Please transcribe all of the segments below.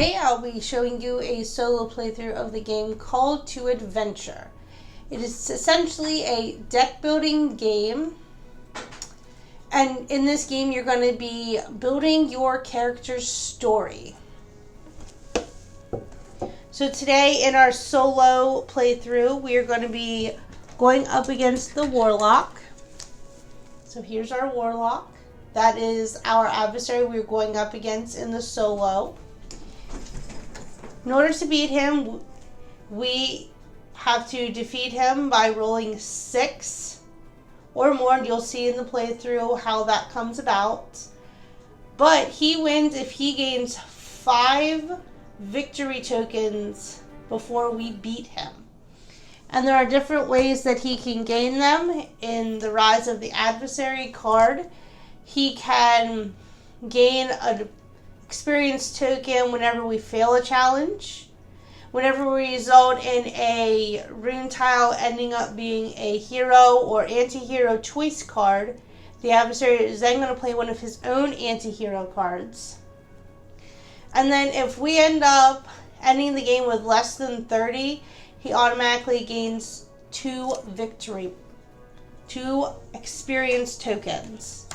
Today I'll be showing you a solo playthrough of the game Call to Adventure. It is essentially a deck building game, and in this game you're going to be building your character's story. So today in our solo playthrough we are going to be going up against the Warlock. So here's our Warlock. That is our adversary we're going up against in the solo. In order to beat him, we have to defeat him by rolling 6 or more, and you'll see in the playthrough how that comes about. But he wins if he gains 5 victory tokens before we beat him. And there are different ways that he can gain them. In the Rise of the Adversary card, he can gain an experience token whenever we fail a challenge. Whenever we result in a rune tile ending up being a hero or anti-hero choice card, the adversary is then going to play one of his own anti-hero cards. And then if we end up ending the game with less than 30, he automatically gains 2 experience tokens.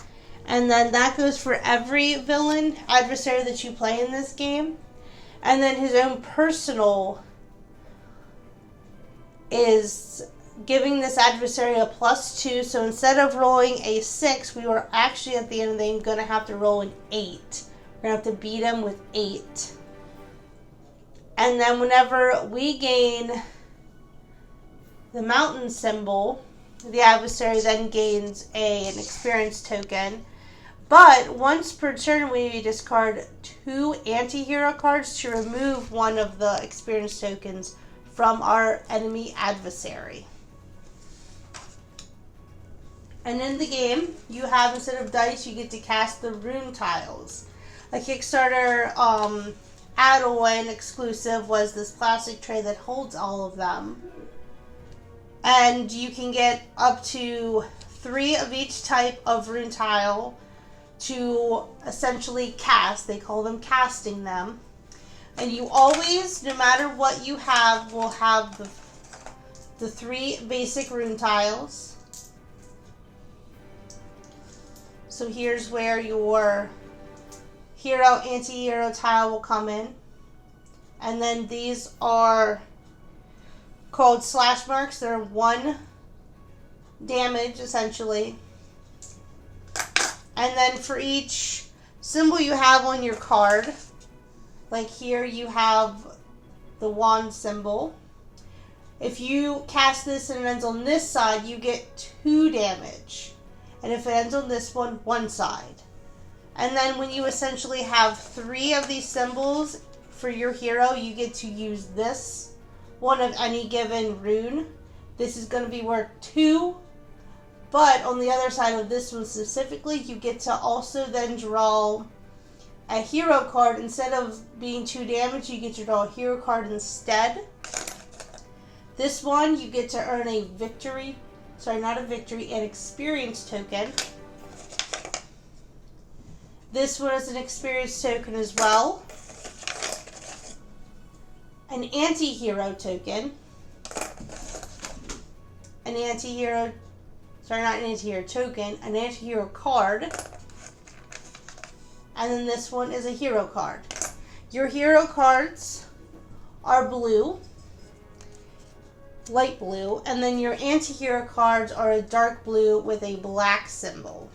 And then that goes for every villain adversary that you play in this game. And then his own personal is giving this adversary a +2. So instead of rolling a 6, we were actually at the end of the game going to have to roll an 8. We're going to have to beat him with 8. And then whenever we gain the mountain symbol, the adversary then gains an experience token. But once per turn, we discard 2 anti-hero cards to remove one of the experience tokens from our enemy adversary. And in the game, you have, instead of dice, you get to cast the rune tiles. A Kickstarter add-on exclusive was this plastic tray that holds all of them. And you can get up to 3 of each type of rune tile to essentially cast. They call them casting them. And you always, no matter what you have, will have the 3 basic rune tiles. So here's where your hero, anti-hero tile will come in. And then these are called slash marks. They're 1 damage, essentially. And then for each symbol you have on your card, like here you have the wand symbol. If you cast this and it ends on this side, you get 2 damage. And if it ends on this one side. And then when you essentially have 3 of these symbols for your hero, you get to use this one of any given rune. This is going to be worth 2. But on the other side of this one specifically, you get to also then draw a hero card. Instead of being 2 damage, you get to draw a hero card instead. This one, you get to earn an experience token. This one is an experience token as well. An anti-hero token. An anti-hero token, an anti-hero card, and then this one is a hero card. Your hero cards are blue, light blue, and then your anti-hero cards are a dark blue with a black symbol.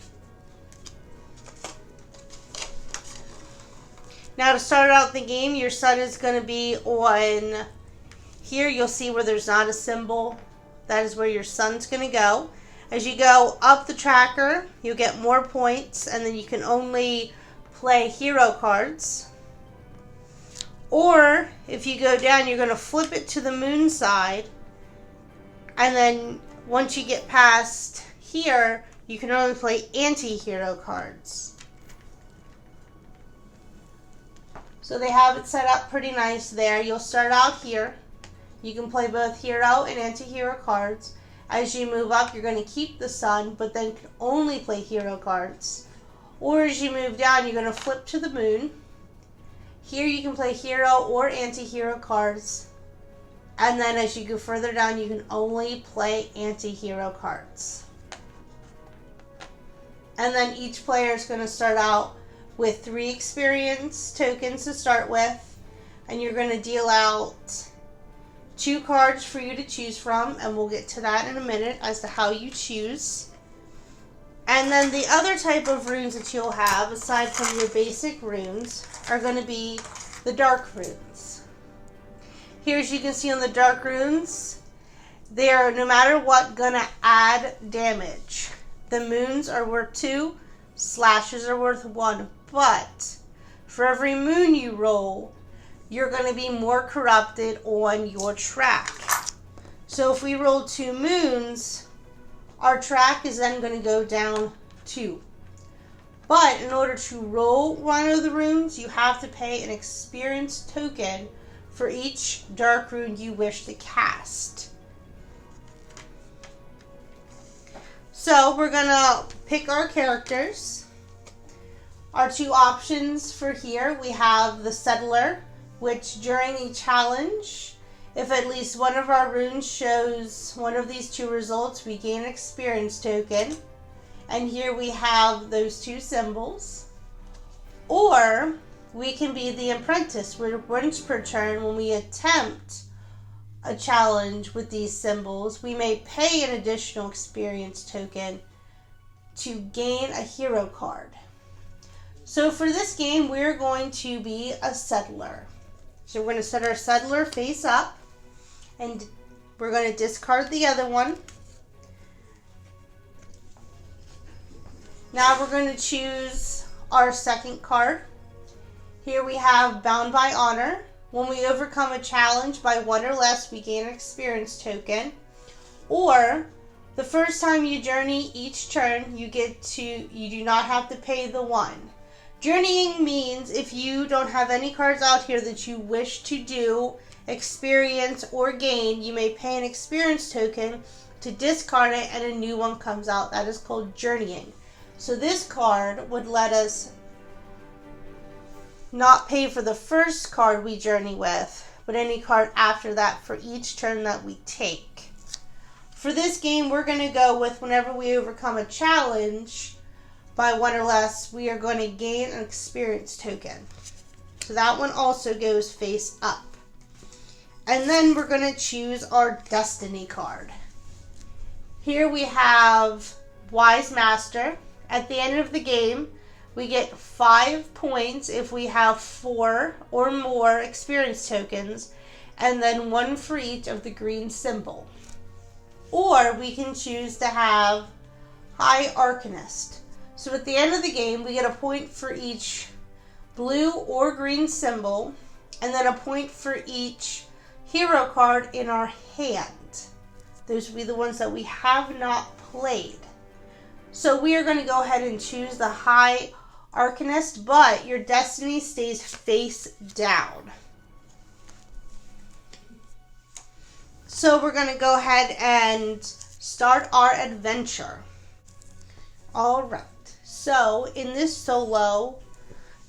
Now to start out the game, your sun is going to be on here. You'll see where there's not a symbol. That is where your sun's going to go. As you go up the tracker, you'll get more points, and then you can only play hero cards. Or, if you go down, you're going to flip it to the moon side, and then once you get past here, you can only play anti-hero cards. So they have it set up pretty nice there. You'll start out here. You can play both hero and anti-hero cards. As you move up, you're going to keep the sun, but then can only play hero cards. Or as you move down, you're going to flip to the moon. Here you can play hero or anti-hero cards. And then as you go further down, you can only play anti-hero cards. And then each player is going to start out with 3 experience tokens to start with. And you're going to deal out 2 cards for you to choose from. And we'll get to that in a minute as to how you choose. And then the other type of runes that you'll have, aside from your basic runes, are going to be the dark runes. Here, as you can see on the dark runes, they're, no matter what, going to add damage. The moons are worth 2, slashes are worth 1, but for every moon you roll, you're going to be more corrupted on your track. So if we roll 2 moons, our track is then going to go down 2. But in order to roll one of the runes, you have to pay an experience token for each dark rune you wish to cast. So we're going to pick our characters. Our 2 options for here, we have the Settler, which during a challenge, if at least one of our runes shows one of these 2 results, we gain an experience token. And here we have those 2 symbols. Or we can be the Apprentice, where once per turn, when we attempt a challenge with these symbols, we may pay an additional experience token to gain a hero card. So for this game, we're going to be a Settler. So we're going to set our Settler face up, and we're going to discard the other one. Now we're going to choose our second card. Here we have Bound by Honor. When we overcome a challenge by 1 or less, we gain an experience token. Or, the first time you journey each turn, you do not have to pay the 1. Journeying means if you don't have any cards out here that you wish to do, experience, or gain, you may pay an experience token to discard it and a new one comes out. That is called journeying. So this card would let us not pay for the first card we journey with, but any card after that for each turn that we take. For this game, we're going to go with whenever we overcome a challenge by 1 or less, we are going to gain an experience token. So that one also goes face up. And then we're going to choose our Destiny card. Here we have Wise Master. At the end of the game, we get 5 points if we have 4 or more experience tokens, and then 1 for each of the green symbol. Or we can choose to have High Arcanist. So at the end of the game, we get a point for each blue or green symbol, and then a point for each hero card in our hand. Those will be the ones that we have not played. So we are going to go ahead and choose the High Arcanist, but your Destiny stays face down. So we're going to go ahead and start our adventure. Alright, so in this solo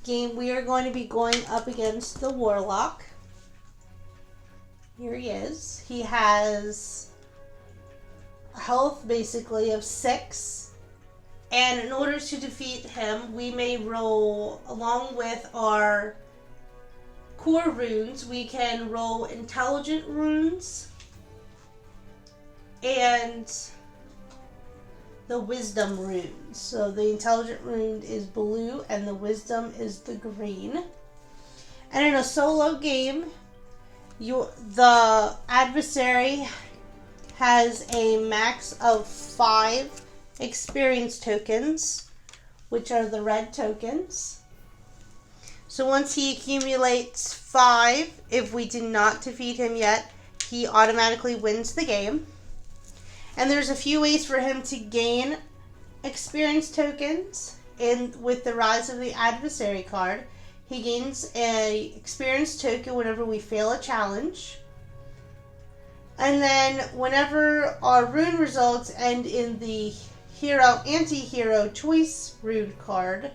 game, we are going to be going up against the Warlock. Here he is. He has health basically of 6. And in order to defeat him, we may roll, along with our core runes, we can roll intelligent runes and the wisdom runes. So the intelligent rune is blue and the wisdom is the green. And in a solo game, the adversary has a max of 5 experience tokens, which are the red tokens. So once he accumulates 5, if we did not defeat him yet, he automatically wins the game. And there's a few ways for him to gain experience tokens. With the Rise of the Adversary card, he gains an experience token whenever we fail a challenge. And then whenever our rune results end in the hero anti-hero choice rune card,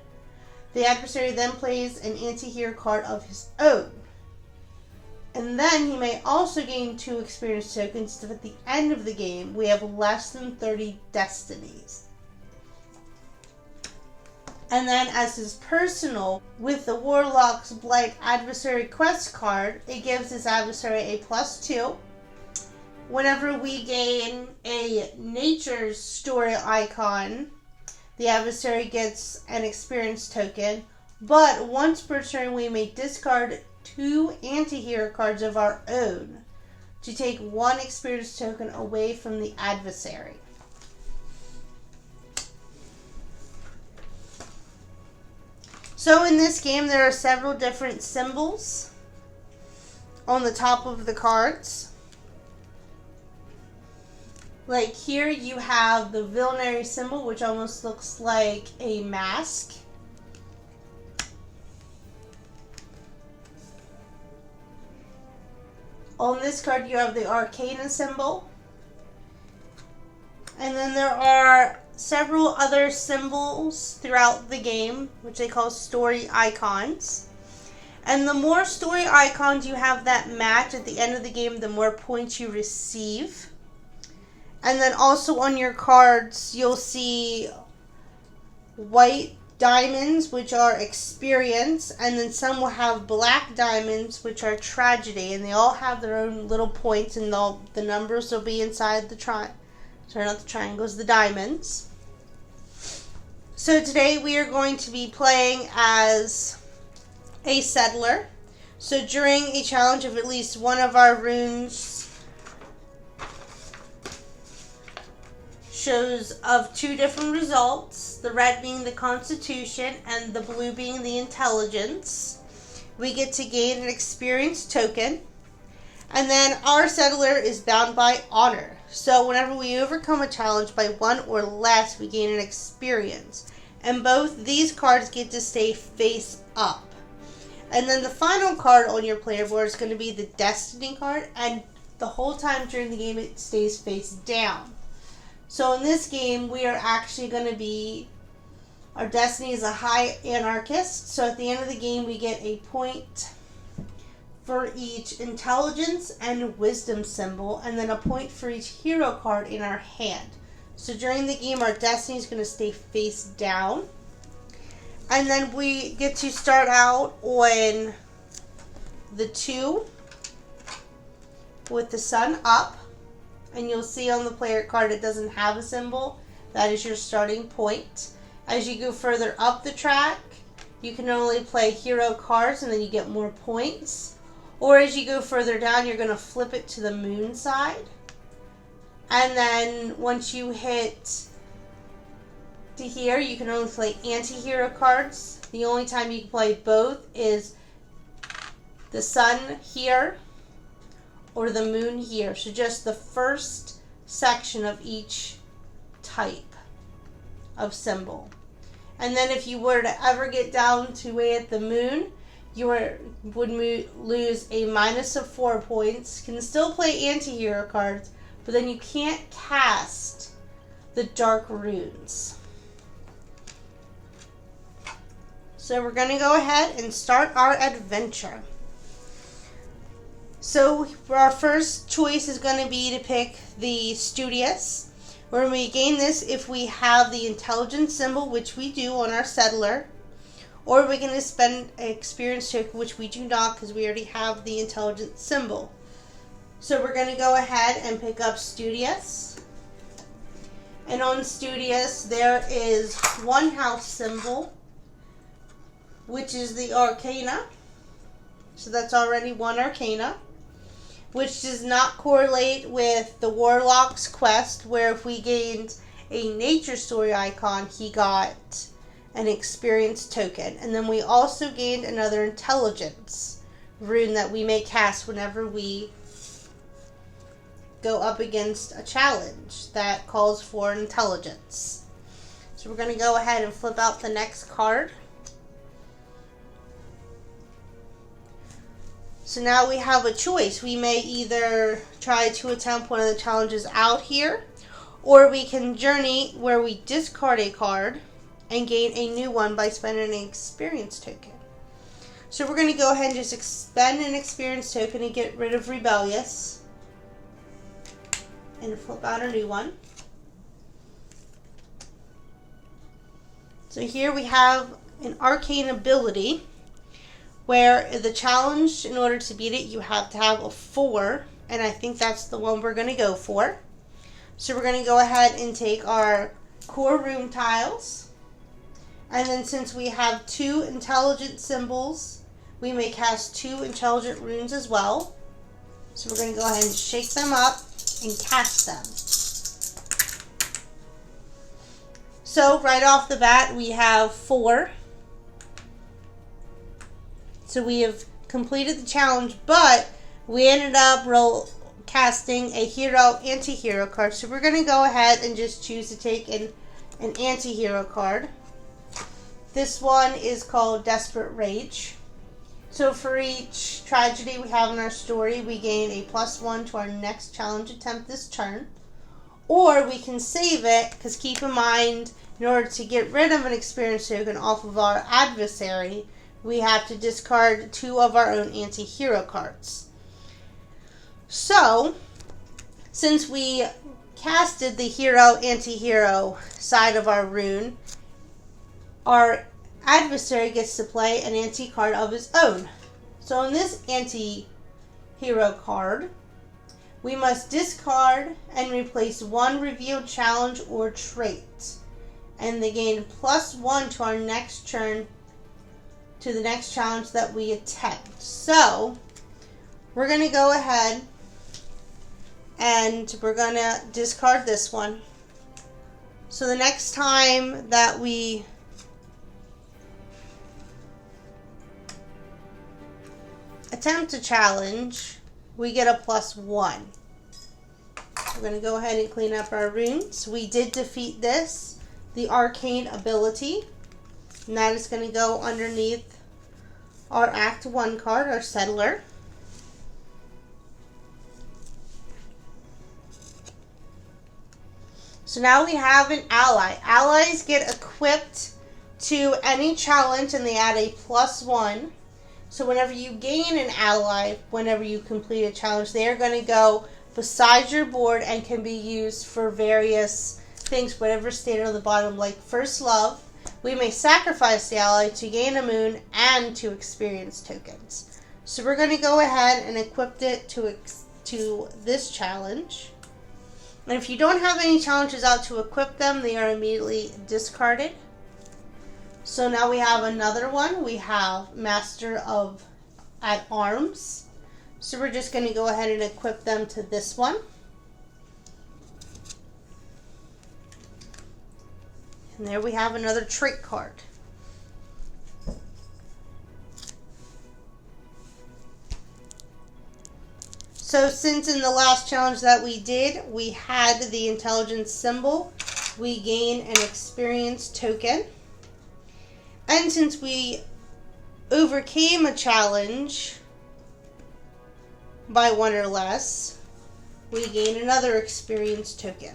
The adversary then plays an anti-hero card of his own. And then he may also gain 2 experience tokens if at the end of the game we have less than 30 destinies. And then as his personal, with the Warlock's Blight Adversary Quest card, it gives his adversary a +2. Whenever we gain a Nature Story icon, the adversary gets an experience token. But once per turn we may discard 2 anti-hero cards of our own to take 1 experience token away from the adversary. So in this game there are several different symbols on the top of the cards. Like here you have the villainary symbol, which almost looks like a mask. On this card you have the Arcana symbol. And then there are several other symbols throughout the game, which they call story icons. And the more story icons you have that match at the end of the game, the more points you receive. And then also on your cards, you'll see white diamonds, which are experience, and then some will have black diamonds, which are tragedy, and they all have their own little points, and the numbers will be inside the not the triangles, the diamonds. So today we are going to be playing as a settler. So during a challenge of at least one of our runes shows of 2 different results, the red being the Constitution and the blue being the Intelligence, we get to gain an experience token. And then our settler is bound by honor. So whenever we overcome a challenge by 1 or less, we gain an experience. And both these cards get to stay face up. And then the final card on your player board is going to be the Destiny card. And the whole time during the game, it stays face down. So in this game, we are actually going to be, our Destiny is a High Anarchist. So at the end of the game, we get a point for each Intelligence and Wisdom symbol, and then a point for each hero card in our hand. So during the game, our Destiny is going to stay face down. And then we get to start out on the 2 with the sun up. And you'll see on the player card it doesn't have a symbol. That is your starting point. As you go further up the track, you can only play hero cards and then you get more points. Or as you go further down, you're going to flip it to the moon side. And then once you hit to here, you can only play anti-hero cards. The only time you can play both is the sun here or the moon here. So just the first section of each type of symbol. And then if you were to ever get down to way at the moon, you would lose a -4 points. Can still play anti-hero cards, but then you can't cast the dark runes. So we're going to go ahead and start our adventure. So our first choice is going to be to pick the Studious. When we gain this, if we have the Intelligence symbol, which we do on our settler, or we can just spend an experience token, which we do not because we already have the Intelligence symbol. So we're going to go ahead and pick up Studious. And on Studious, there is 1 house symbol, which is the Arcana. So that's already 1 Arcana, which does not correlate with the Warlock's Quest, where if we gained a Nature Story icon, he got an experience token. And then we also gained another Intelligence rune that we may cast whenever we go up against a challenge that calls for Intelligence. So we're going to go ahead and flip out the next card. So now we have a choice. We may either try to attempt one of the challenges out here, or we can journey where we discard a card and gain a new one by spending an experience token. So we're going to go ahead and just spend an experience token and get rid of Rebellious. And flip out a new one. So here we have an arcane ability where the challenge, in order to beat it, you have to have a 4. And I think that's the one we're going to go for. So we're going to go ahead and take our core room tiles. And then since we have 2 intelligent symbols, we may cast 2 intelligent runes as well. So we're going to go ahead and shake them up and cast them. So right off the bat, we have 4. So we have completed the challenge, but we ended up casting a hero anti-hero card. So we're going to go ahead and just choose to take an anti-hero card. This one is called Desperate Rage. So for each tragedy we have in our story, we gain a +1 to our next challenge attempt this turn. Or we can save it, because keep in mind, in order to get rid of an experience token off of our adversary, we have to discard 2 of our own anti-hero cards. So, since we casted the hero anti-hero side of our rune, our adversary gets to play an anti-card of his own. So in this anti-hero card, we must discard and replace 1 revealed challenge or trait. And they gain +1 to our next turn, to the next challenge that we attempt. So, we're going to go ahead and we're going to discard this one. So the next time that we attempt a challenge, we get a +1. We're going to go ahead and clean up our runes. We did defeat this, the arcane ability, and that is going to go underneath our Act 1 card, our Settler. So now we have an ally. Allies get equipped to any challenge and they add a +1. So whenever you gain an ally, whenever you complete a challenge, they are going to go beside your board and can be used for various things, whatever stated on the bottom, like First Love. We may sacrifice the ally to gain a moon and 2 experience tokens. So we're going to go ahead and equip it to this challenge. And if you don't have any challenges out to equip them, they are immediately discarded. So now we have another one. We have Master of at Arms. So we're just going to go ahead and equip them to this one. And there we have another trait card. So since in the last challenge that we did, we had the intelligence symbol, we gain an experience token. And since we overcame a challenge by 1 or less, we gain another experience token.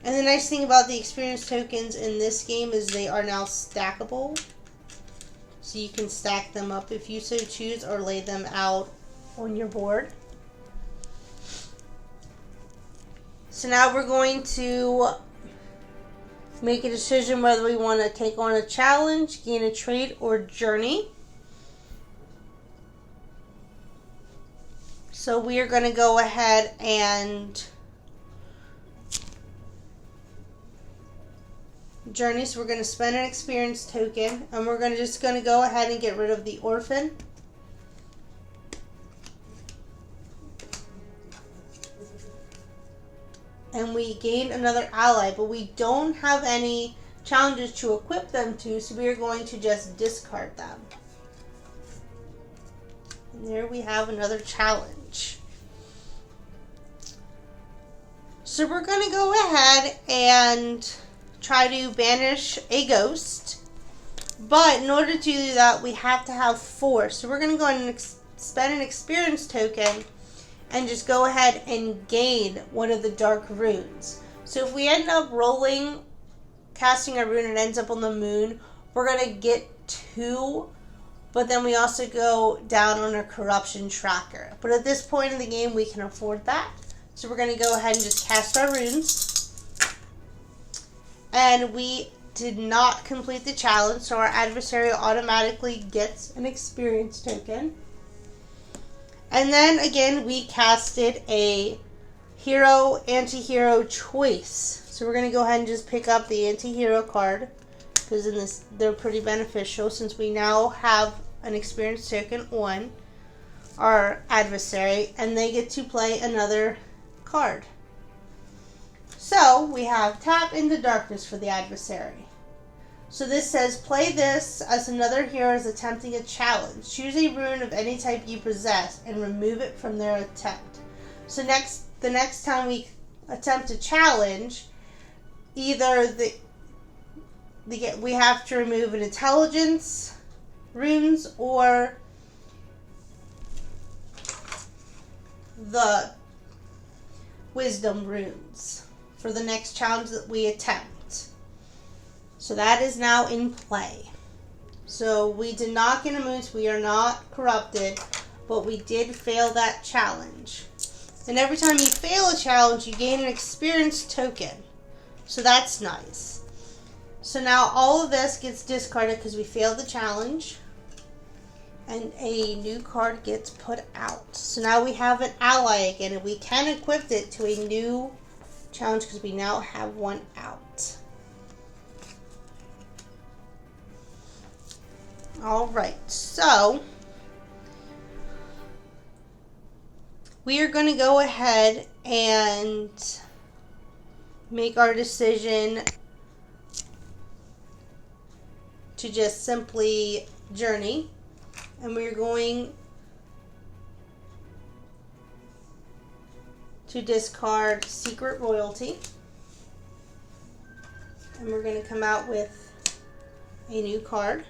And the nice thing about the experience tokens in this game is they are now stackable. So you can stack them up if you so choose or lay them out on your board. So now we're going to make a decision whether we want to take on a challenge, gain a trait, or journey. So we are going to go ahead and journey. So we're going to spend an experience token, and we're just going to go ahead and get rid of the orphan. And we gained another ally, but we don't have any challenges to equip them to, so we are going to just discard them. And there we have another challenge. So we're going to go ahead and try to banish a ghost. But in order to do that, we have to have 4. So we're going to go ahead and spend an experience token and just go ahead and gain one of the dark runes. So if we end up rolling casting a rune and ends up on the moon, we're going to get 2, but then we also go down on our corruption tracker. But at this point in the game, we can afford that. So we're going to go ahead and just cast our runes. And we did not complete the challenge, so our adversary automatically gets an experience token. And then again, we casted a hero, anti-hero choice. So we're going to go ahead and just pick up the anti-hero card, because in this they're pretty beneficial since we now have an experience token on our adversary, and they get to play another card. So we have Tap into Darkness for the adversary. So this says, play this as another hero is attempting a challenge. Choose a rune of any type you possess and remove it from their attempt. So the next time we attempt a challenge, either we have to remove an intelligence runes or the wisdom runes for the next challenge that we attempt. So that is now in play. So we did not get a moose, we are not corrupted, but we did fail that challenge. And every time you fail a challenge, you gain an experience token. So that's nice. So now all of this gets discarded because we failed the challenge. And a new card gets put out. So now we have an ally again, and we can equip it to a new challenge because we now have one out. Alright, so we are going to go ahead and make our decision to just simply journey. And we're going to discard Secret Royalty. And we're going to come out with a new card.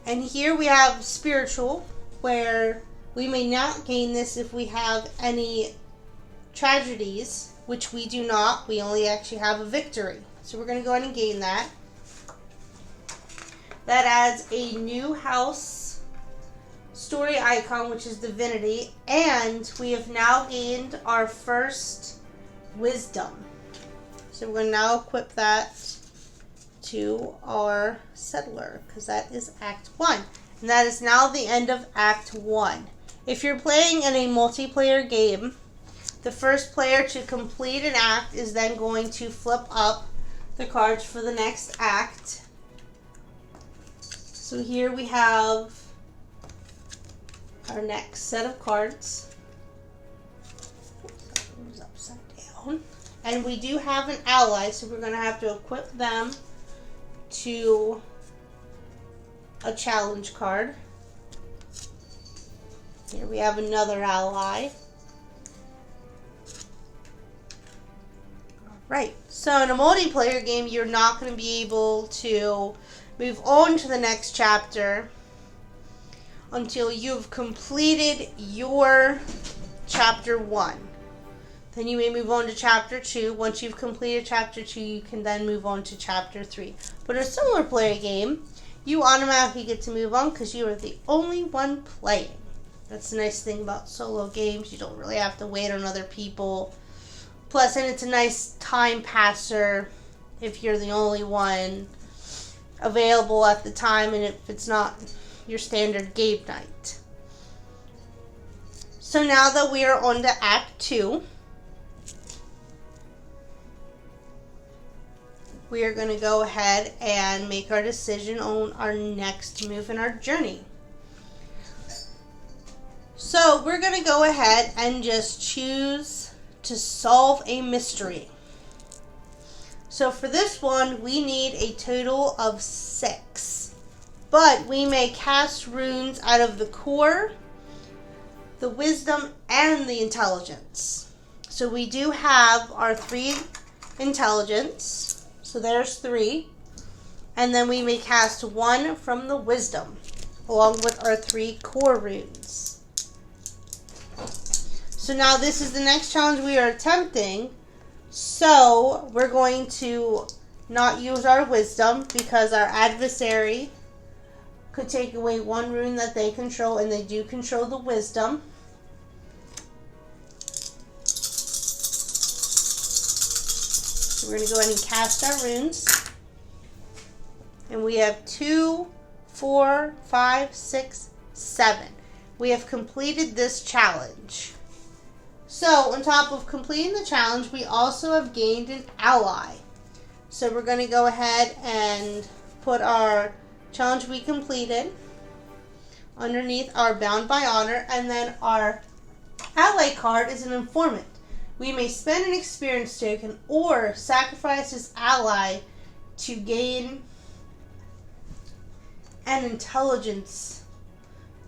And here we have Spiritual, where we may not gain this if we have any tragedies, which we do not. We only actually have a victory. So we're going to go ahead and gain that. That adds a new house story icon, which is Divinity. And we have now gained our first Wisdom. So we're going to now equip that to our Settler, because that is Act 1. And that is now the end of Act 1. If you're playing in a multiplayer game, the first player to complete an act is then going to flip up the cards for the next act. So here we have our next set of cards. That goes upside down. And we do have an ally, so we're going to have to equip them to a challenge card. Here we have another ally. Right, so in a multiplayer game, you're not going to be able to move on to the next chapter until you've completed your chapter 1. Then you may move on to chapter 2. Once you've completed chapter 2, you can then move on to chapter 3. But in a similar player game, you automatically get to move on because you are the only one playing. That's the nice thing about solo games. You don't really have to wait on other people. Plus, and it's a nice time passer if you're the only one available at the time and if it's not your standard game night. So now that we are on to Act 2, we are going to go ahead and make our decision on our next move in our journey. So we're going to go ahead and just choose to solve a mystery. So for this one, we need a total of 6. But we may cast runes out of the core, the wisdom, and the intelligence. So we do have our 3 intelligence. So there's 3. And then we may cast 1 from the wisdom, along with our 3 core runes. So now this is the next challenge we are attempting. So we're going to not use our wisdom because our adversary could take away one rune that they control, and they do control the wisdom. So we're going to go ahead and cast our runes. And we have 2, 4, 5, 6, 7. We have completed this challenge. So on top of completing the challenge, we also have gained an ally. So we're going to go ahead and put our challenge we completed underneath our Bound by Honor, and then our ally card is an informant. We may spend an experience token or sacrifice this ally to gain an intelligence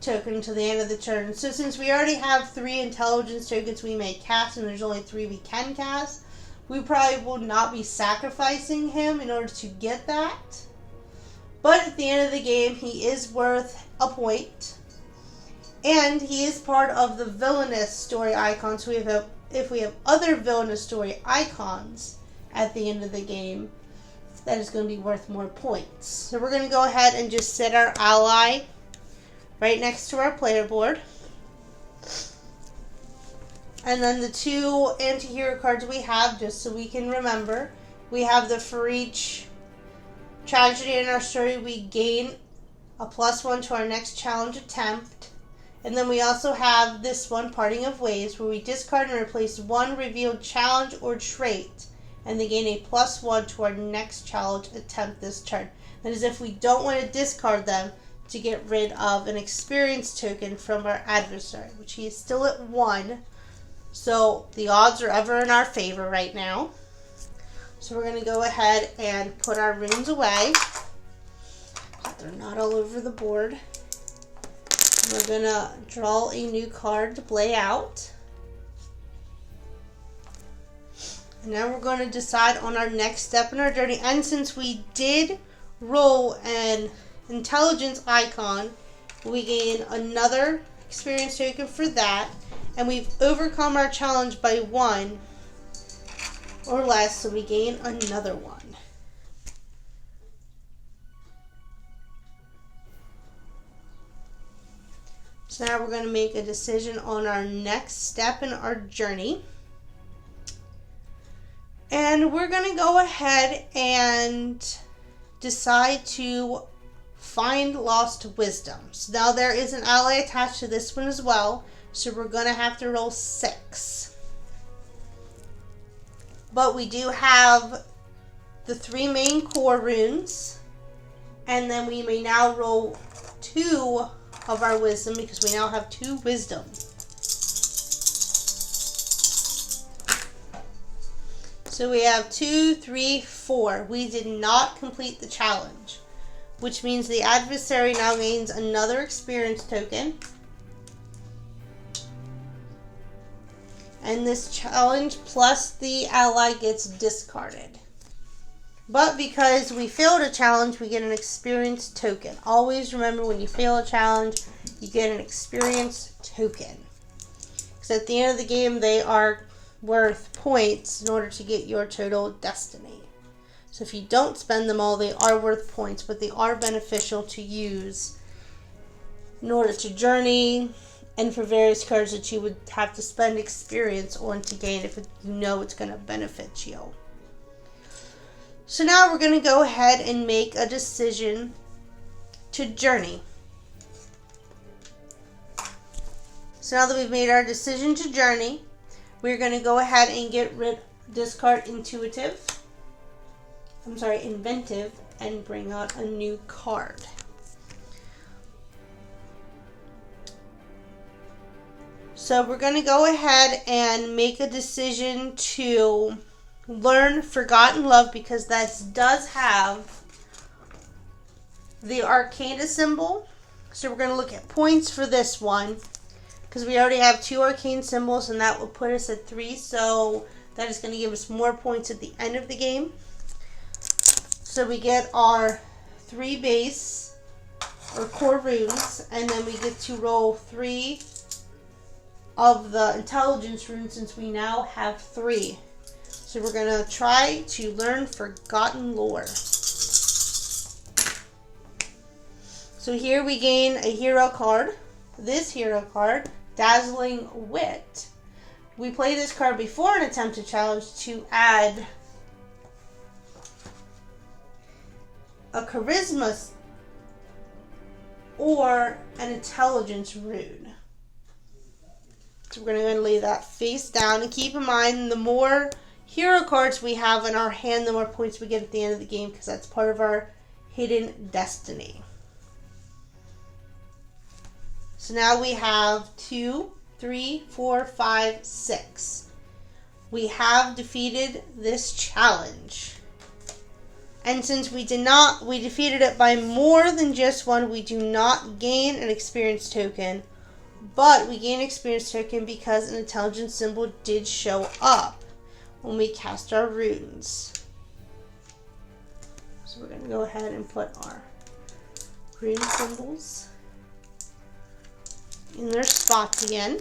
token to the end of the turn. So since we already have 3 intelligence tokens we may cast, and there's only 3 we can cast, we probably will not be sacrificing him in order to get that. But at the end of the game, he is worth a point. And he is part of the villainous story icon. So if we have other villainous story icons at the end of the game, that is going to be worth more points. So we're going to go ahead and just set our ally right next to our player board. And then the 2 anti-hero cards we have, just so we can remember, we have the for each tragedy in our story, we gain a +1 to our next challenge attempt. And then we also have this one, Parting of Ways, where we discard and replace one revealed challenge or trait, and they gain a +1 to our next challenge attempt this turn. That is if we don't want to discard them to get rid of an experience token from our adversary, which he is still at 1. So the odds are ever in our favor right now. So we're going to go ahead and put our runes away so they're not all over the board. We're going to draw a new card to play out. And now we're going to decide on our next step in our journey. And since we did roll an intelligence icon, we gain another experience token for that. And we've overcome our challenge by 1 or less, so we gain another 1. So now we're going to make a decision on our next step in our journey. And we're going to go ahead and decide to find lost wisdom. So now there is an ally attached to this one as well. So we're going to have to roll 6. But we do have the 3 main core runes. And then we may now roll 2 of our wisdom because we now have 2 wisdom. So we have 2, 3, 4. We did not complete the challenge, which means the adversary now gains another experience token. And this challenge plus the ally gets discarded. But because we failed a challenge, we get an experience token. Always remember, when you fail a challenge, you get an experience token. Because at the end of the game, they are worth points in order to get your total destiny. So if you don't spend them all, they are worth points, but they are beneficial to use in order to journey, and for various cards that you would have to spend experience on to gain if you know it's going to benefit you. So now we're going to go ahead and make a decision to journey. So now that we've made our decision to journey, we're going to go ahead and discard Inventive, and bring out a new card. So we're going to go ahead and make a decision to learn Forgotten Love, because this does have the Arcana symbol. So we're going to look at points for this one, because we already have 2 arcane symbols, and that will put us at 3. So that is going to give us more points at the end of the game. So we get our 3 base or core runes, and then we get to roll 3 of the intelligence rune since we now have 3. So we're going to try to learn Forgotten Lore. So here we gain a hero card. This hero card, Dazzling Wit. We play this card before an attempted challenge to add a charisma or an intelligence rune. So we're going to go ahead and lay that face down. And keep in mind, the more hero cards we have in our hand, the more points we get at the end of the game, because that's part of our hidden destiny. So now we have 2, 3, 4, 5, 6. We have defeated this challenge. And since we defeated it by more than just 1, we do not gain an experience token. But we gain an experience token because an intelligence symbol did show up when we cast our runes. So we're going to go ahead and put our rune symbols in their spots again.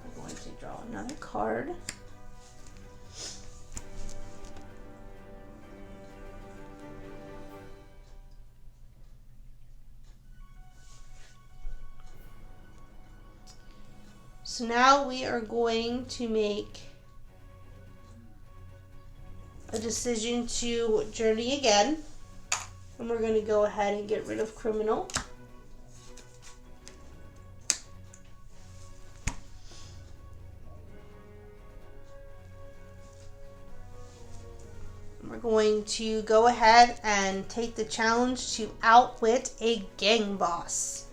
We're going to draw another card. So now we are going to make a decision to journey again. And we're going to go ahead and get rid of Criminal. We're going to go ahead and take the challenge to outwit a gang boss.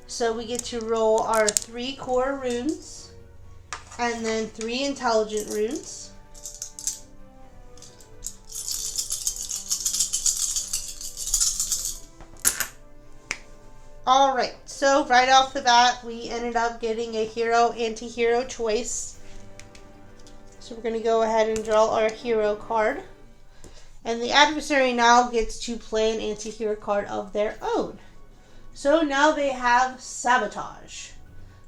So we get to roll our 3 core runes and then 3 intelligent runes. Alright, so right off the bat we ended up getting a hero anti-hero choice. So we're going to go ahead and draw our hero card. And the adversary now gets to play an anti-hero card of their own. So now they have Sabotage.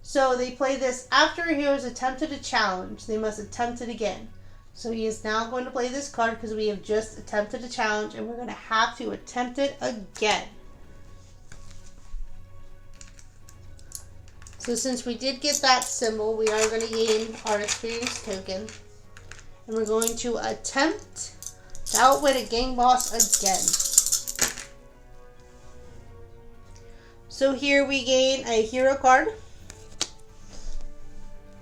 So they play this after a hero has attempted a challenge. They must attempt it again. So he is now going to play this card because we have just attempted a challenge and we're going to have to attempt it again. So since we did get that symbol, we are going to gain our experience token. And we're going to attempt to outwit a gang boss again. So here we gain a hero card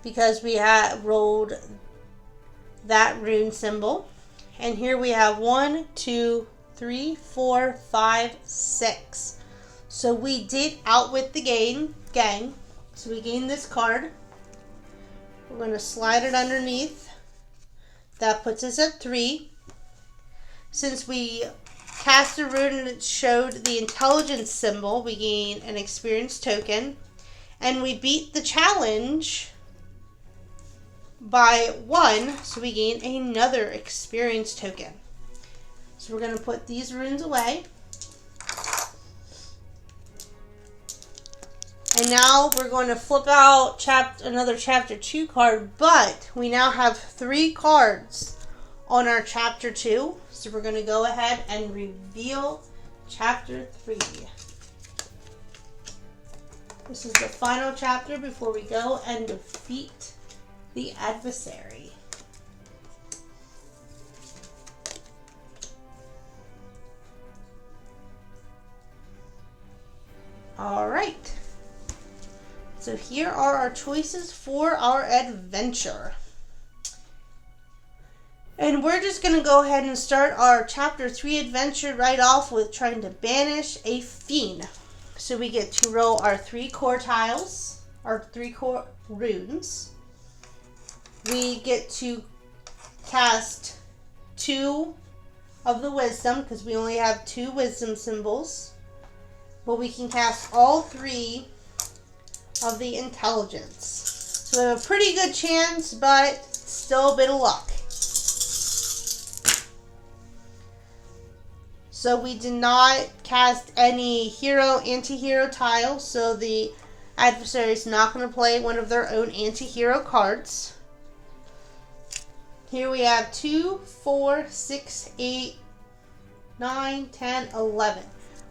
because we had rolled that rune symbol. And here we have 1, 2, 3, 4, 5, 6. So we did outwit the gang. So we gained this card. We're going to slide it underneath. That puts us at 3. Since we cast a rune and it showed the intelligence symbol, we gain an experience token. And we beat the challenge by 1, so we gain another experience token. So we're going to put these runes away. And now we're going to flip out another chapter 2 card, but we now have 3 cards on our chapter 2. So we're going to go ahead and reveal chapter 3. This is the final chapter before we go and defeat the adversary. All right. So here are our choices for our adventure. And we're just going to go ahead and start our chapter 3 adventure right off with trying to banish a fiend. So we get to roll our 3 core tiles, our 3 core runes. We get to cast 2 of the wisdom because we only have 2 wisdom symbols. But we can cast all 3 of the intelligence. So we have a pretty good chance, but still a bit of luck. So we did not cast any hero, anti-hero tiles. So the adversary is not going to play one of their own anti-hero cards. Here we have 2, 4, 6, 8, 9, 10, 11.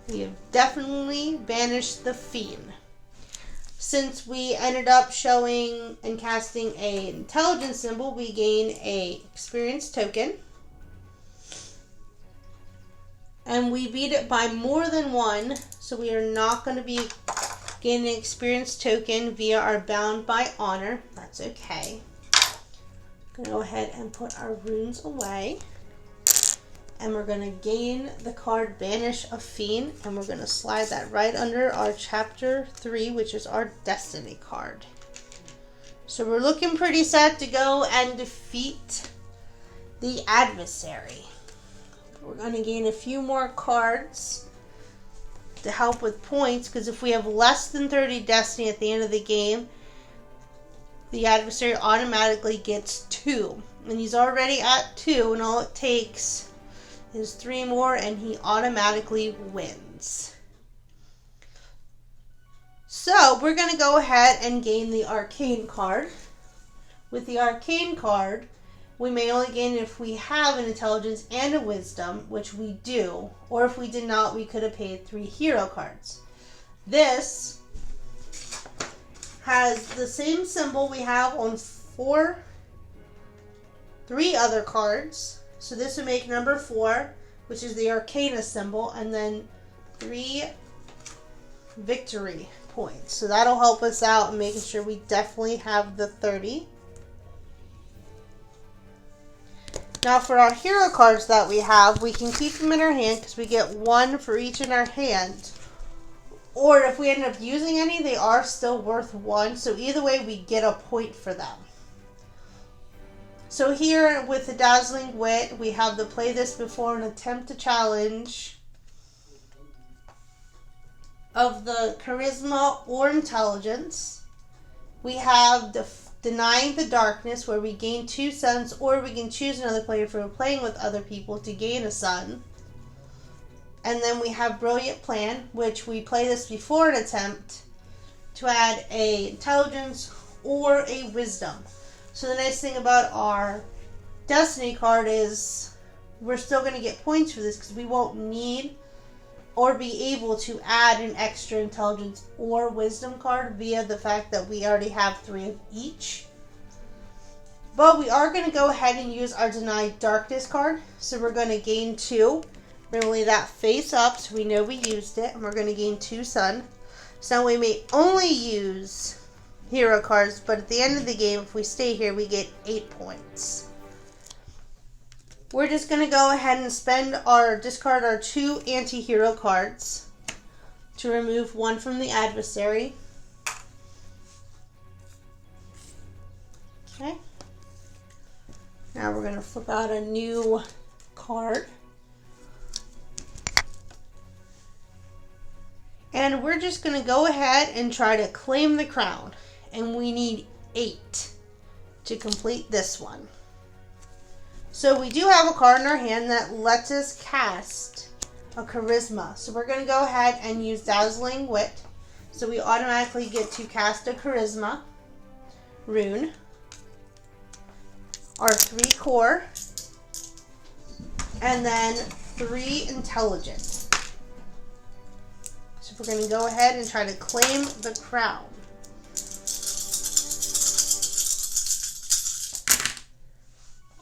We have definitely banished the Fiend. Since we ended up showing and casting an intelligence symbol, we gain a experience token. And we beat it by more than 1, so we are not going to be gaining an experience token via our Bound by Honor. That's okay. I'm going to go ahead and put our runes away. And we're going to gain the card Banish a Fiend, and we're going to slide that right under our Chapter 3, which is our Destiny card. So we're looking pretty set to go and defeat the adversary. We're going to gain a few more cards to help with points, because if we have less than 30 Destiny at the end of the game, the adversary automatically gets 2. And he's already at 2, and all it takes is 3 more, and he automatically wins. So we're going to go ahead and gain the Arcane card. With the Arcane card, we may only gain it if we have an Intelligence and a Wisdom, which we do. Or if we did not, we could have paid 3 hero cards. This has the same symbol we have on 3 other cards. So this would make number 4, which is the Arcana symbol, and then 3 victory points. So that'll help us out in making sure we definitely have the 30. Now for our hero cards that we have, we can keep them in our hand because we get 1 for each in our hand. Or if we end up using any, they are still worth 1. So either way, we get a point for them. So here with the Dazzling Wit, we have the play this before an attempt to challenge of the Charisma or Intelligence. We have Denying the Darkness, where we gain 2 suns, or we can choose another player if we're playing with other people to gain a sun. And then we have Brilliant Plan, which we play this before an attempt to add a Intelligence or a Wisdom. So the nice thing about our Destiny card is we're still going to get points for this because we won't need or be able to add an extra Intelligence or Wisdom card via the fact that we already have 3 of each. But we are going to go ahead and use our Denied Darkness card. So we're going to gain 2. We're going to lay that face up so we know we used it. And we're going to gain 2 sun. So we may only use hero cards, but at the end of the game, if we stay here, we get 8 points. We're just going to go ahead and discard our 2 anti-hero cards to remove 1 from the adversary. Okay. Now we're going to flip out a new card. And we're just going to go ahead and try to claim the crown. And we need 8 to complete this one. So we do have a card in our hand that lets us cast a Charisma. So we're going to go ahead and use Dazzling Wit. So we automatically get to cast a Charisma rune. Our 3 core. And then 3 Intelligence. So we're going to go ahead and try to claim the crown.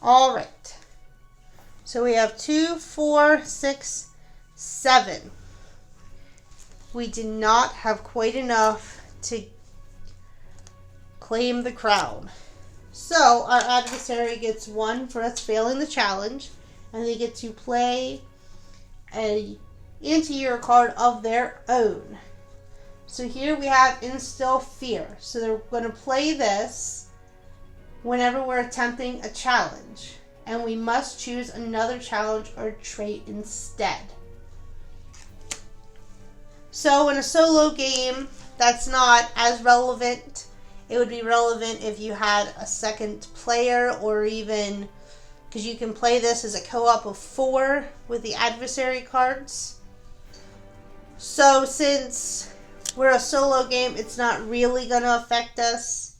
All right. So we have 2, 4, 6, 7. We did not have quite enough to claim the crown. So our adversary gets 1 for us failing the challenge, and they get to play an anti-hero card of their own. So here we have Instill Fear. So they're going to play this whenever we're attempting a challenge. And we must choose another challenge or trait instead. So in a solo game, that's not as relevant. It would be relevant if you had a second player, or even because you can play this as a co-op of 4 with the adversary cards. So since we're a solo game, it's not really going to affect us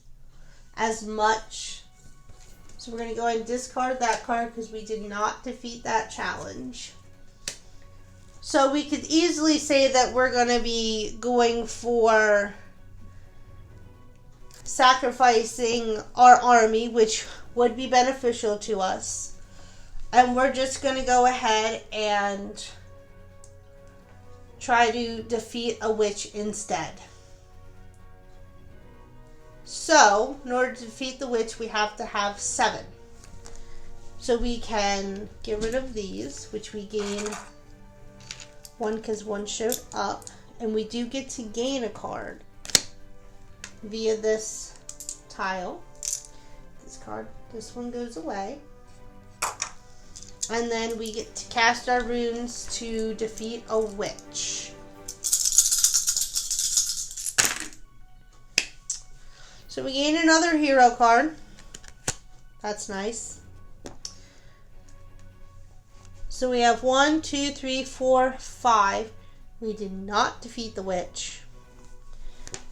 as much. So we're going to go ahead and discard that card because we did not defeat that challenge. So we could easily say that we're going to be going for sacrificing our army, which would be beneficial to us. And we're just going to go ahead and try to defeat a witch instead. So, in order to defeat the witch, we have to have 7. So we can get rid of these, which we gain 1 because 1 showed up. And we do get to gain a card via this tile. This card, this one goes away. And then we get to cast our runes to defeat a witch. So we gain another hero card. That's nice. So we have 1, 2, 3, 4, 5. We did not defeat the witch.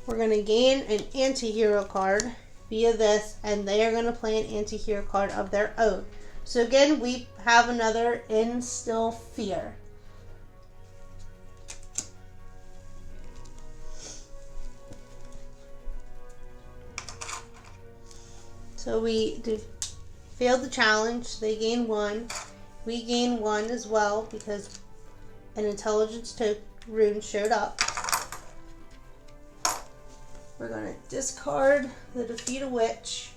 We're going to gain an anti-hero card via this, and they are going to play an anti-hero card of their own. So again, we have another Instill Fear. So we failed the challenge. They gain 1. We gain 1 as well because an intelligence rune showed up. We're going to discard the Defeat a Witch.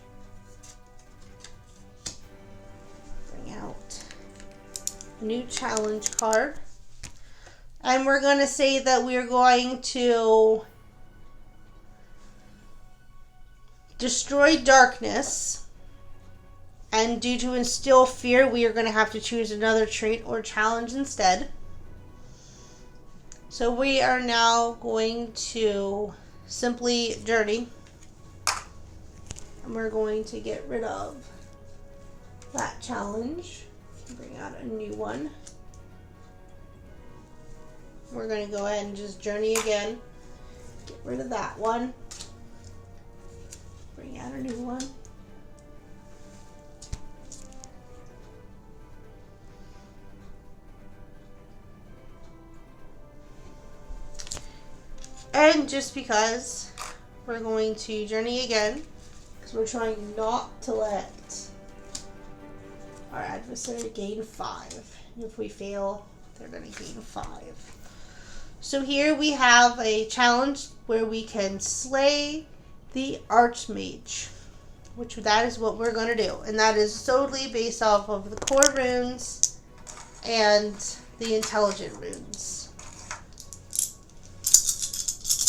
Bring out a new challenge card. And we're going to say that we're going to destroy darkness. And due to Instill Fear, we are going to have to choose another trait or challenge instead. So we are now going to simply journey. And we're going to get rid of that challenge. Bring out a new one. We're going to go ahead and just journey again. Get rid of that one. Bring out a new one. And just because we're going to journey again, because we're trying not to let our adversary gain 5. And if we fail, they're going to gain 5. So here we have a challenge where we can slay the Archmage, which that is what we're going to do. And that is solely based off of the core runes and the intelligent runes.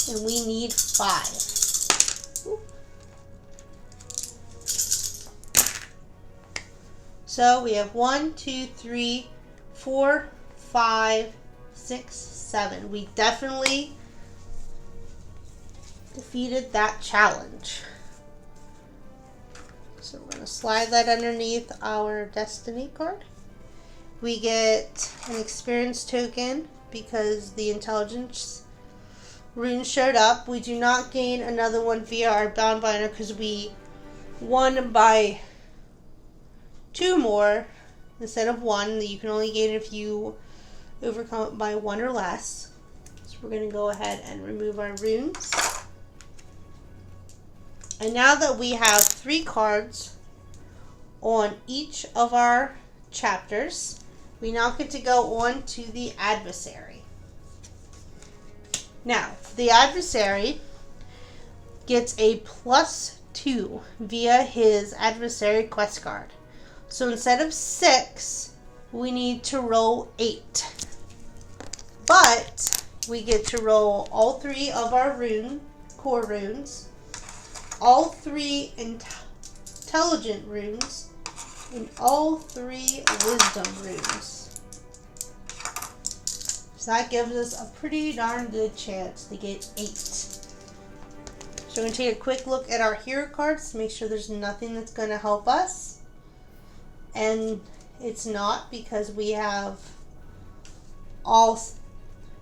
And we need 5. Ooh. So we have 1, 2, 3, 4, 5, 6, 7. We definitely defeated that challenge. So we're going to slide that underneath our destiny card. We get an experience token because the intelligence rune showed up. We do not gain another one via our bound binder because we won by 2 more instead of 1. You can only gain it if you overcome it by 1 or less. So we're going to go ahead and remove our runes. And now that we have 3 cards on each of our chapters, we now get to go on to the adversary. Now, the adversary gets a +2 via his adversary quest card. So instead of 6, we need to roll 8. But we get to roll all 3 of our core runes, all 3 intelligent runes, and all 3 wisdom runes. So that gives us a pretty darn good chance to get 8. So we're going to take a quick look at our hero cards to make sure there's nothing that's going to help us. And it's not, because we have all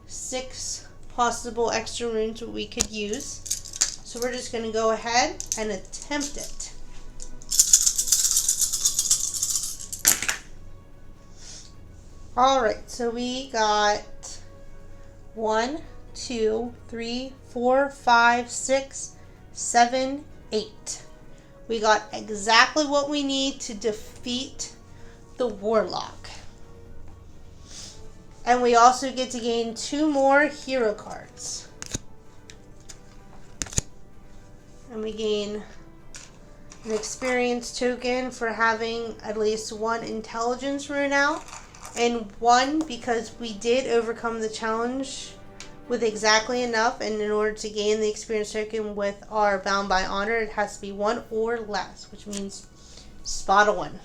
6 possible extra runes that we could use. So we're just going to go ahead and attempt it. Alright, so we got 1, 2, 3, 4, 5, 6, 7, 8. We got exactly what we need to defeat the Warlock. And we also get to gain 2 more hero cards. And we gain an experience token for having at least 1 intelligence rune out. And 1 because we did overcome the challenge with exactly enough. And in order to gain the experience token with our Bound by Honor, it has to be 1 or less, which means spot a 1.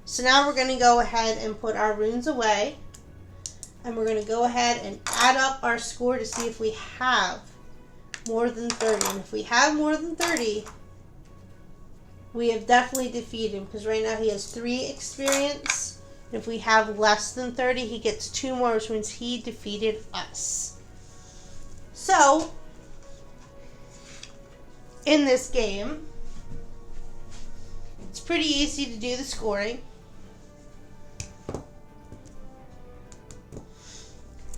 So now we're going to go ahead and put our runes away. And we're going to go ahead and add up our score to see if we have more than 30. And if we have more than 30, we have definitely defeated him. Because right now he has 3 experience. If we have less than 30, he gets 2 more, which means he defeated us. So, in this game, it's pretty easy to do the scoring.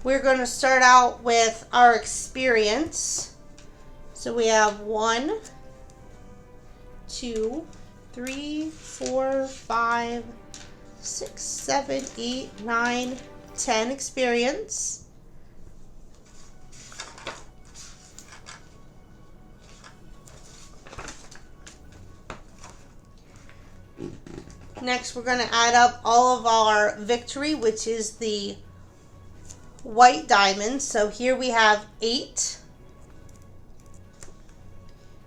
We're going to start out with our experience. So we have 1, 2, 3, 4, 5, 6, 7, 8, 9, 10 experience. Next, we're going to add up all of our victory, which is the white diamonds. So here we have 8.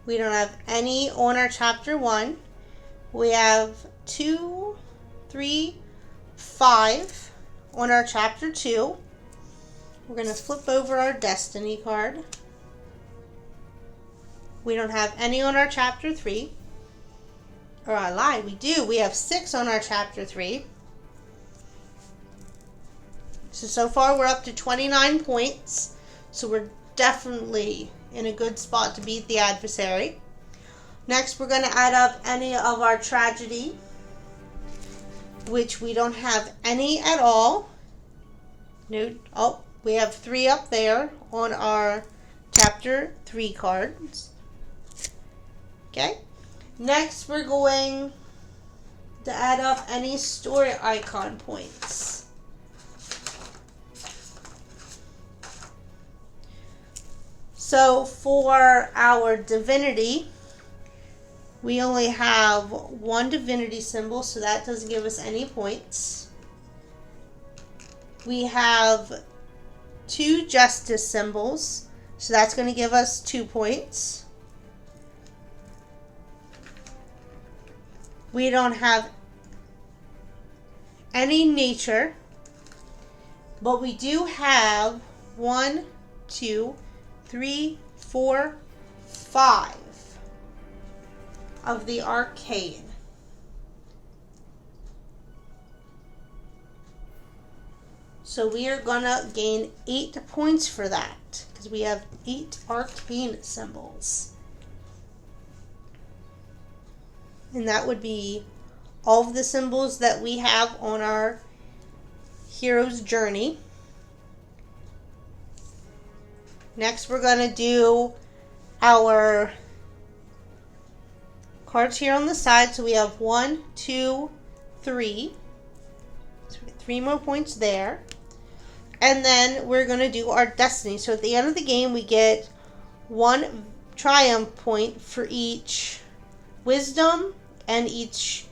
We don't have any on our chapter 1. We have 2, 3, 5 on our chapter 2. We're going to flip over our destiny card. We don't have any on our chapter 3. Or I lied, we do. We have 6 on our chapter 3. So far we're up to 29 points. So we're definitely in a good spot to beat the adversary. Next, we're going to add up any of our tragedy, which we don't have any at all. No, oh, we have 3 up there on our chapter 3 cards. Okay. Next, we're going to add up any story icon points. So for our divinity, we only have 1 divinity symbol, so that doesn't give us any points. We have 2 justice symbols, so that's going to give us 2 points. We don't have any nature, but we do have 1, 2, 3, 4, 5 of the arcane. So we are gonna gain 8 points for that because we have 8 arcane symbols. And that would be all of the symbols that we have on our hero's journey. Next, we're going to do our cards here on the side. So we have 1, 2, 3. So we get 3 more points there. And then we're going to do our destiny. So at the end of the game, we get 1 triumph point for each wisdom and each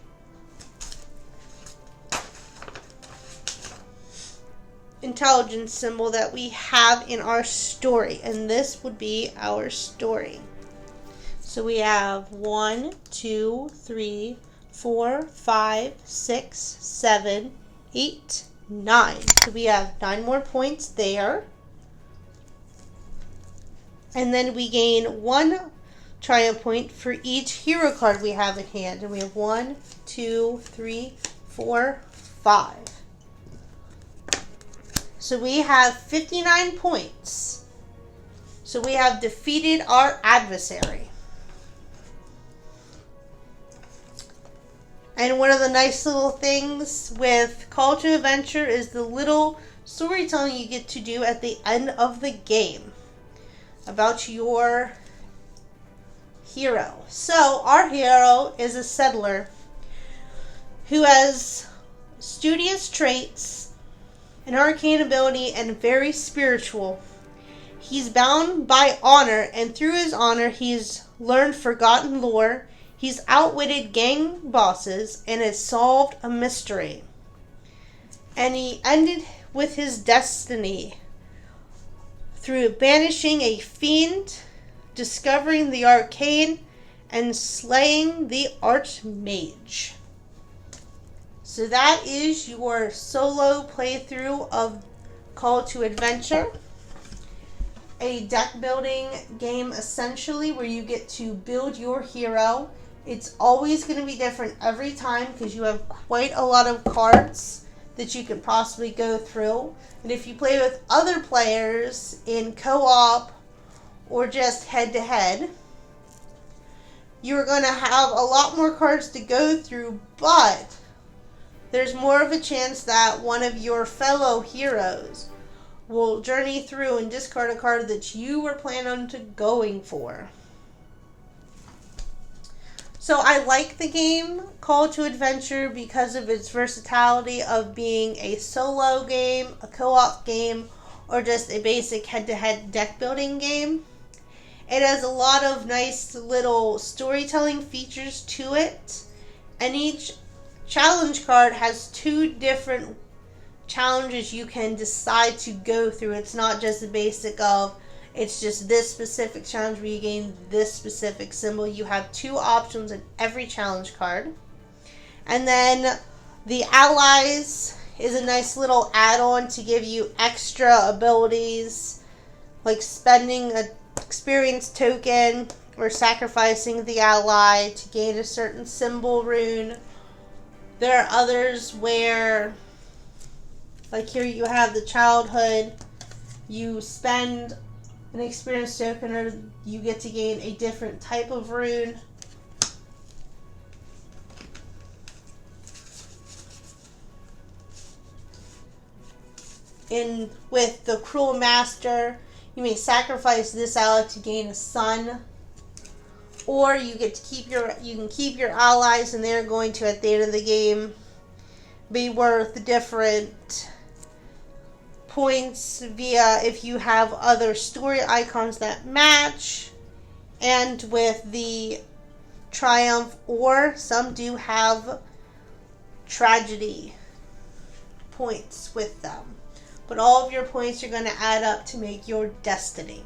intelligence symbol that we have in our story, and this would be our story. So we have 1, 2, 3, 4, 5, 6, 7, 8, 9. So we have 9 more points there. And then we gain 1 triumph point for each hero card we have in hand. And we have 1, 2, 3, 4, 5. So we have 59 points. So we have defeated our adversary. And one of the nice little things with Call to Adventure is the little storytelling you get to do at the end of the game about your hero. So our hero is a settler who has studious traits, an arcane ability, and very spiritual. He's bound by honor, and through his honor he's learned forgotten lore. He's outwitted gang bosses and has solved a mystery. And he ended with his destiny through banishing a fiend, discovering the arcane, and slaying the archmage. So that is your solo playthrough of Call to Adventure. A deck building game essentially where you get to build your hero. It's always going to be different every time because you have quite a lot of cards that you can possibly go through. And if you play with other players in co-op or just head-to-head, you're going to have a lot more cards to go through, but there's more of a chance that one of your fellow heroes will journey through and discard a card that you were planning on going for. So I like the game Call to Adventure because of its versatility of being a solo game, a co-op game, or just a basic head-to-head deck building game. It has a lot of nice little storytelling features to it, and each challenge card has 2 different challenges you can decide to go through. It's not just the basic of it's just this specific challenge where you gain this specific symbol. You have 2 options in every challenge card. And then the allies is a nice little add-on to give you extra abilities, like spending an experience token or sacrificing the ally to gain a certain symbol rune. There are others where, like here you have the childhood, you spend an experience token or you get to gain a different type of rune. In with the Cruel Master, you may sacrifice this ally to gain a son, or you get to you can keep your allies, and they're going to at the end of the game be worth different points via if you have other story icons that match. And with the Triumph, or some do have tragedy points with them, but all of your points are going to add up to make your destiny.